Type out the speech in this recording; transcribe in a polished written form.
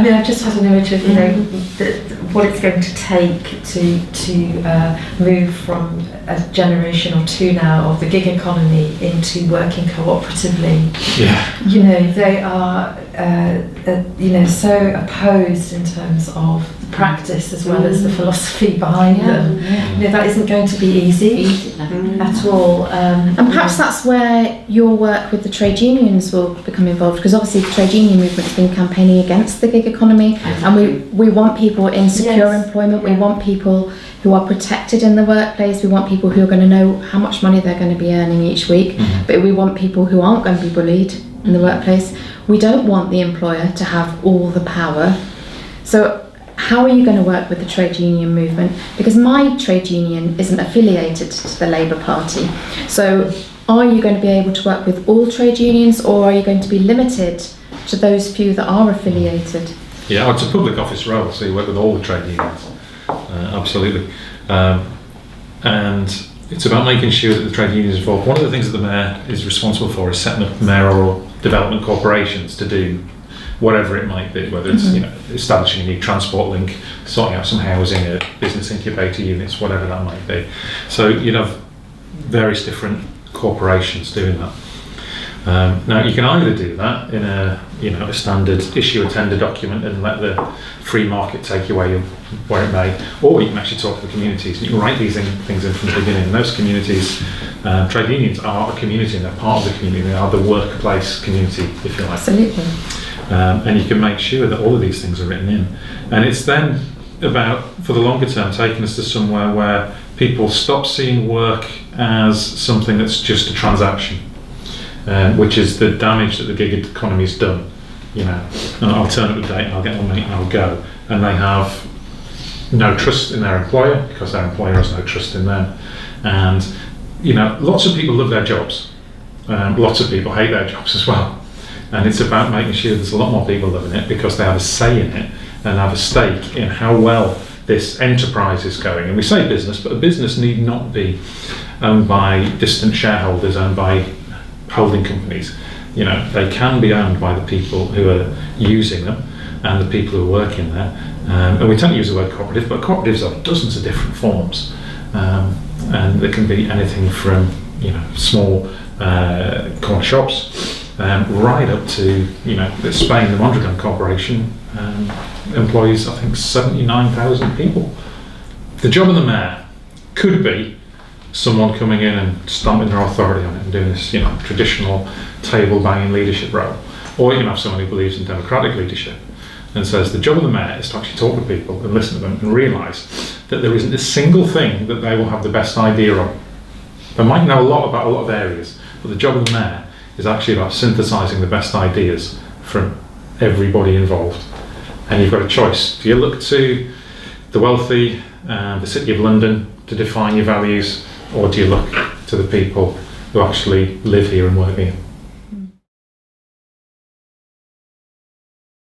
I mean, I've just had an image of, what it's going to take to move from a generation or two now of the gig economy into working cooperatively. Yeah. They are, so opposed in terms of the practice as well as the philosophy behind them. Yeah. That isn't going to be easy at all. And perhaps that's where your work with the trade unions will become involved, because obviously the trade union movement's been campaigning against the gig economy, and we want people in secure employment, we want people who are protected in the workplace, we want people who are going to know how much money they're going to be earning each week, but we want people who aren't going to be bullied in the workplace. We don't want the employer to have all the power. So how are you going to work with the trade union movement? Because my trade union isn't affiliated to the Labour Party. So are you going to be able to work with all trade unions, or are you going to be limited to those few that are affiliated? Yeah, it's a public office role, so you work with all the trade unions. Absolutely. And it's about making sure that the trade unions are involved. One of the things that the mayor is responsible for is setting up mayoral development corporations to do whatever it might be, whether it's establishing a new transport link, sorting out some housing, business incubator units, whatever that might be. So you'd have various different corporations doing that. Now you can either do that in a standard issue a tender document and let the free market take you where it may, or you can actually talk to the communities and you can write these things in from the beginning. And those communities, trade unions are a community, and they're part of the community. They are the workplace community, if you like. Absolutely. And you can make sure that all of these things are written in. And it's then about, for the longer term, taking us to somewhere where people stop seeing work as something that's just a transaction, which is the damage that the gig economy's done. I'll turn up a date, I'll get my money and I'll go. And they have no trust in their employer because their employer has no trust in them. And, lots of people love their jobs. Lots of people hate their jobs as well. And it's about making sure there's a lot more people loving it because they have a say in it and have a stake in how well this enterprise is going. And we say business, but a business need not be owned by distant shareholders, owned by holding companies. They can be owned by the people who are using them and the people who are working there. And we tend to use the word cooperative, but cooperatives are dozens of different forms. And there can be anything from, small corner shops, right up to, Spain, the Mondragon Corporation employs, I think, 79,000 people. The job of the mayor could be someone coming in and stomping their authority on it and doing this, traditional table-banging leadership role. Or you can have someone who believes in democratic leadership and says the job of the mayor is to actually talk to people and listen to them and realise that there isn't a single thing that they will have the best idea on. They might know a lot about a lot of areas, but the job of the mayor is actually about synthesising the best ideas from everybody involved. And you've got a choice. Do you look to the wealthy, the City of London to define your values, or do you look to the people who actually live here and work here?